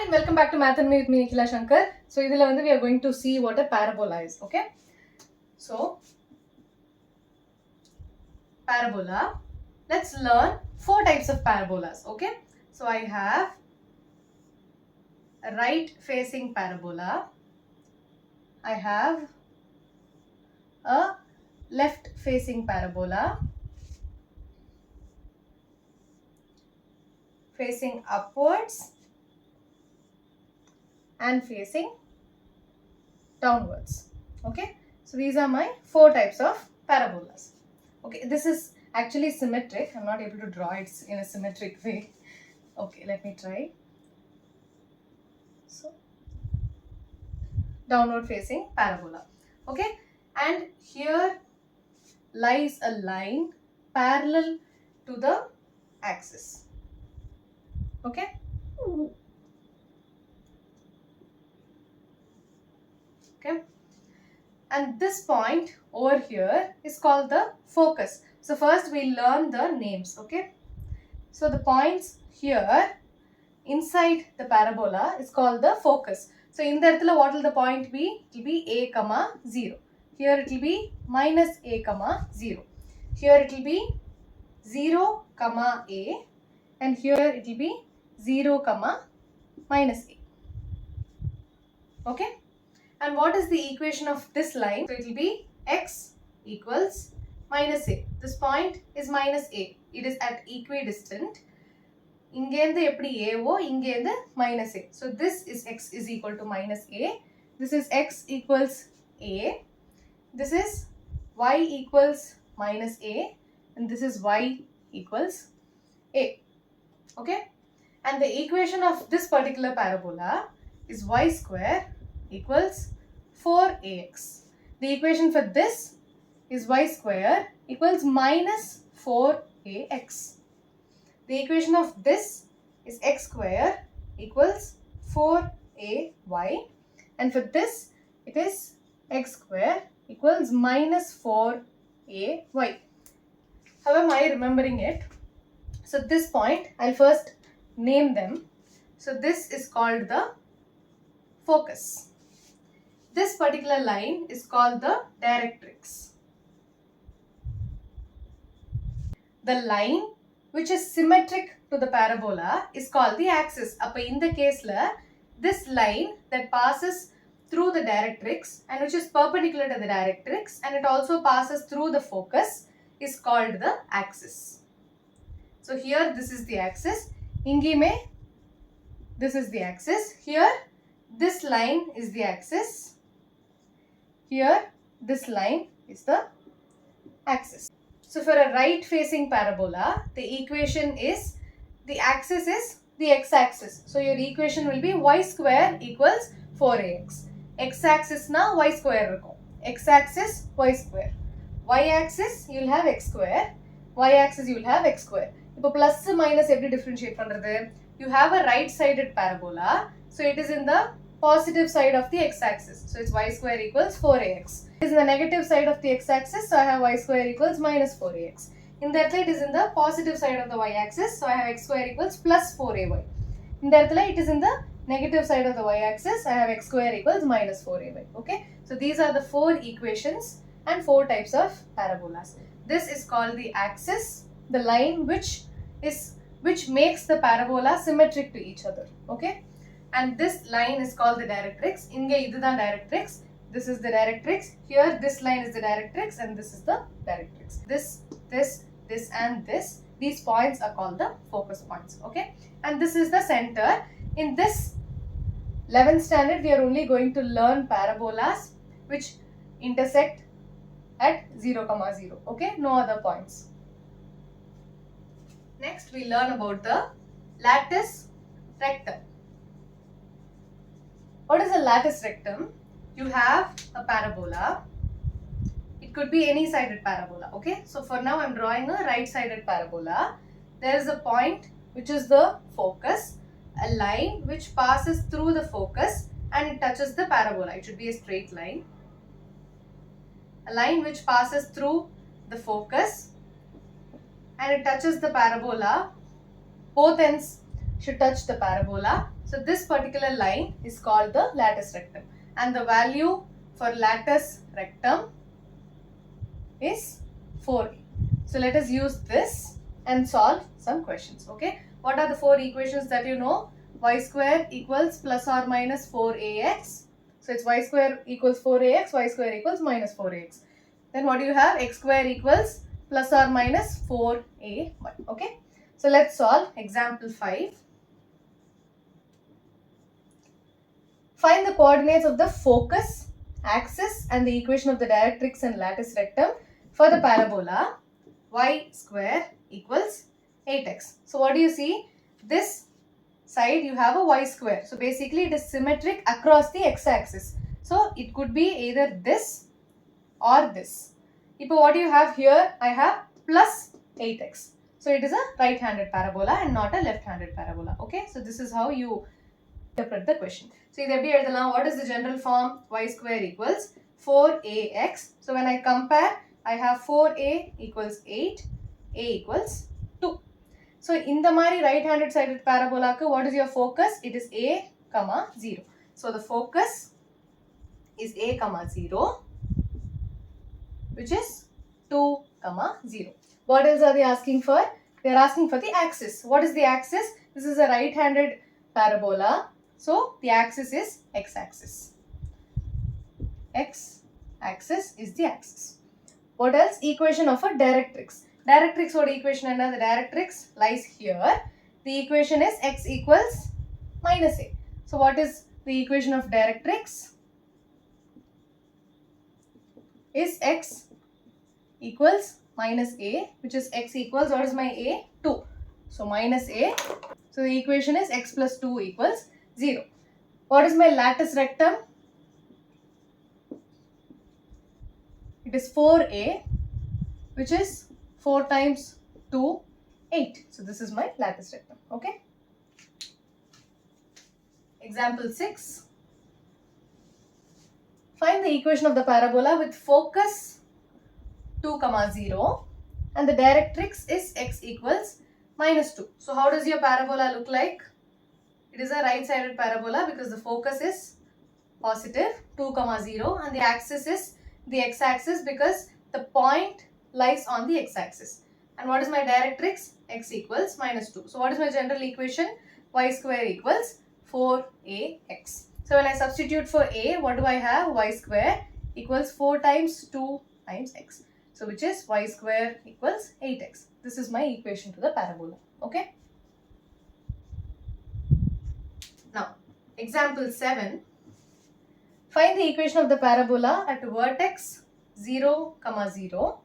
Hi and welcome back to Math&Me with me, Nikhila Sankar. So, we are going to see what a parabola is. Okay. So, parabola. Let's learn 4 types of parabolas. Okay. So, I have a right facing parabola. I have a left facing parabola facing upwards and facing downwards. Okay. So, these are my 4 types of parabolas. Okay. This is actually symmetric. I'm not able to draw it in a symmetric way. Okay, let me try. So, downward facing parabola. Okay, and here lies a line parallel to the axis. Okay. Okay. And this point over here is called the focus. So first we learn the names. Okay. So the points here inside the parabola is called the focus. So in the what will the point be? It will be a comma 0. Here it will be minus a comma 0. Here it will be 0 comma a, and here it will be 0 comma minus a. Okay. And what is the equation of this line? So it will be x equals minus a. This point is minus a. It is at equidistant. இங்கேந்து எப்படி ஏவோ இங்கேந்து minus a. So this is x is equal to minus a. This is x equals a. This is y equals minus a. And this is y equals a. Okay. And the equation of this particular parabola is y square equals 4ax. The equation for this is y square equals minus 4ax. The equation of this is x square equals 4ay, and for this it is x square equals minus 4ay. How am I remembering it? So this point, I'll first name them. So this is called the focus. This particular line is called the directrix. The line which is symmetric to the parabola is called the axis. Appa in the case la, this line that passes through the directrix and which is perpendicular to the directrix and it also passes through the focus is called the axis. So here this is the axis. Ingime this is the axis. Here this line is the axis. Here this line is the axis. So for a right facing parabola, the equation is, the axis is the x-axis. So your equation will be y square equals 4ax. X-axis na y square irukum. X-axis y square. Y-axis you will have x square. Y-axis you will have x square. Ipo plus minus every differentiate pandrathu. You have a right sided parabola. So it is in the positive side of the x-axis. So it's y square equals 4ax. It is in the negative side of the x-axis. So I have y square equals minus 4ax. In that it is in the positive side of the y-axis. So I have x square equals plus 4ay. In that it is in the negative side of the y-axis. I have x square equals minus 4ay. Okay. So these are the 4 equations and 4 types of parabolas. This is called the axis, the line which makes the parabola symmetric to each other. Okay. And this line is called the directrix. Inge iduthaan directrix. This is the directrix. Here this line is the directrix and this is the directrix. This and this. These points are called the focus points. Okay. And this is the center. In this 11th standard we are only going to learn parabolas which intersect at 0, 0. Okay. No other points. Next we learn about the lattice rectum. What is a lattice rectum? You have a parabola. It could be any sided parabola. Okay. So for now I'm drawing a right sided parabola. There is a point which is the focus. A line which passes through the focus and it touches the parabola. It should be a straight line. A line which passes through the focus and it touches the parabola. Both ends should touch the parabola. So this particular line is called the latus rectum, and the value for latus rectum is 4a. So let us use this and solve some questions. Okay, what are the 4 equations that you know? Y square equals plus or minus 4ax. So it's y square equals 4ax, y square equals minus 4ax. Then what do you have? X square equals plus or minus 4ay. Okay, so let's solve example 5. Find the coordinates of the focus, axis and the equation of the directrix and latus rectum for the parabola y square equals 8x. So what do you see? This side you have a y square. So basically it is symmetric across the x-axis. So it could be either this or this. Now what do you have here? I have plus 8x. So it is a right-handed parabola and not a left-handed parabola. Okay, so this is how you interpret the question. So what is the general form? Y square equals 4ax. So when I compare, I have 4a equals 8, a equals 2. So in the mari right-handed sided parabola, what is your focus? It is a comma 0. So the focus is a comma 0, which is 2 comma 0. What else are they asking for? They are asking for the axis. What is the axis? This is a right-handed parabola. So the axis is x-axis. X-axis is the axis. What else? Equation of a directrix. Directrix or equation and the directrix lies here. The equation is x equals minus a. So what is the equation of directrix? Is x equals minus a, which is x equals, what is my a? 2. So minus a. So the equation is x plus 2 equals 0. What is my latus rectum? It is 4a, which is 4 times 2, 8. So this is my latus rectum. Okay. Example 6. Find the equation of the parabola with focus 2 comma 0 and the directrix is x equals minus 2. So how does your parabola look like? It is a right-sided parabola because the focus is positive 2 comma 0 and the axis is the x-axis because the point lies on the x-axis. And what is my directrix? X equals minus 2. So what is my general equation? Y square equals 4ax. So when I substitute for a, what do I have? Y square equals 4 times 2 times x. So which is y square equals 8x. This is my equation to the parabola. Okay. Now, example 7. Find the equation of the parabola at vertex 0, 0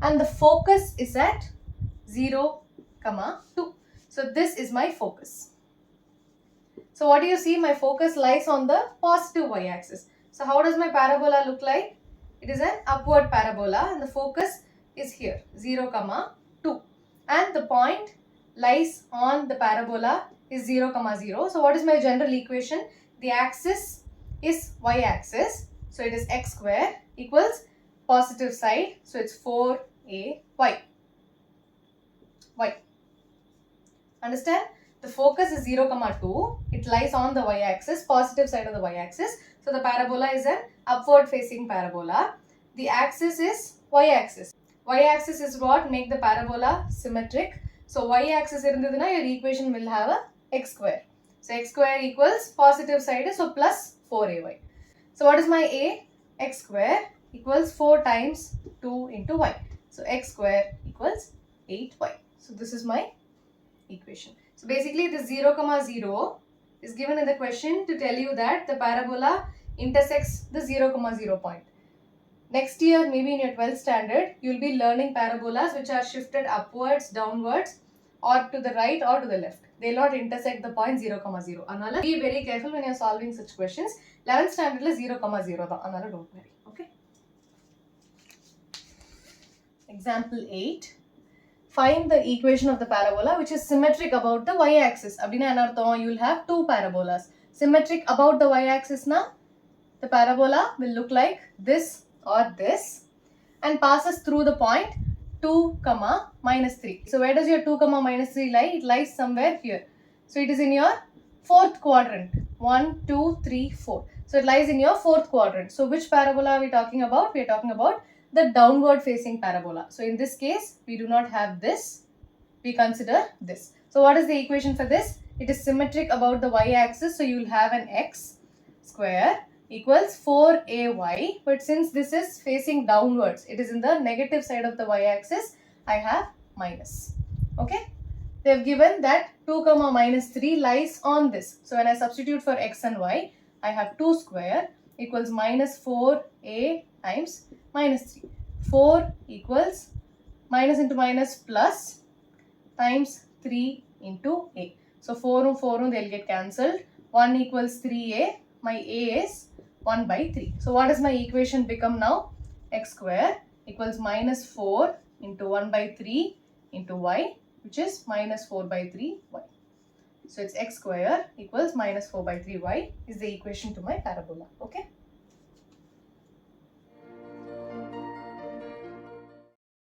and the focus is at 0, 2. So this is my focus. So what do you see? My focus lies on the positive y-axis. So how does my parabola look like? It is an upward parabola and the focus is here 0, 2 and the point lies on the parabola is 0, 0. So what is my general equation? The axis is y-axis. So it is x square equals positive side. So it's 4ay. Y. Understand? The focus is 0, 2. It lies on the y-axis, positive side of the y-axis. So the parabola is an upward facing parabola. The axis is y-axis. Y-axis is what make the parabola symmetric. So y-axis irundhuduna your equation will have a x square. So x square equals positive side, so plus 4ay. So what is my a? X square equals 4 times 2 into y. So x square equals 8y. So this is my equation. So basically the 0, 0 is given in the question to tell you that the parabola intersects the 0, 0 point. Next year, maybe in your 12th standard, you will be learning parabolas which are shifted upwards, downwards or to the right or to the left. They will not intersect the point 0, 0. Anala, be very careful when you are solving such questions. 11th standard is 0, 0. Anala, don't worry. Okay. Example 8. Find the equation of the parabola which is symmetric about the y-axis. You will have two parabolas. Symmetric about the y-axis na, the parabola will look like this or this and passes through the point 2, -3. So where does your 2, -3 lie? It lies somewhere here. So it is in your fourth quadrant. 1, 2, 3, 4. So it lies in your fourth quadrant. So which parabola are we talking about? We are talking about the downward facing parabola. So in this case, we do not have this. We consider this. So what is the equation for this? It is symmetric about the y-axis. So you will have an x square equals 4ay. But since this is facing downwards, it is in the negative side of the y-axis, I have minus. Okay. They have given that 2 comma minus 3 lies on this. So when I substitute for x and y, I have 2 square equals minus 4a times minus 3. 4 equals minus into minus plus times 3 into a. So 4 and 4 they'll get cancelled. 1 equals 3a. My a is 1 by 3. So what does my equation become now? X square equals minus 4 into 1 by 3 into y, which is minus 4 by 3y. So it's x square equals minus 4 by 3y is the equation to my parabola. Okay.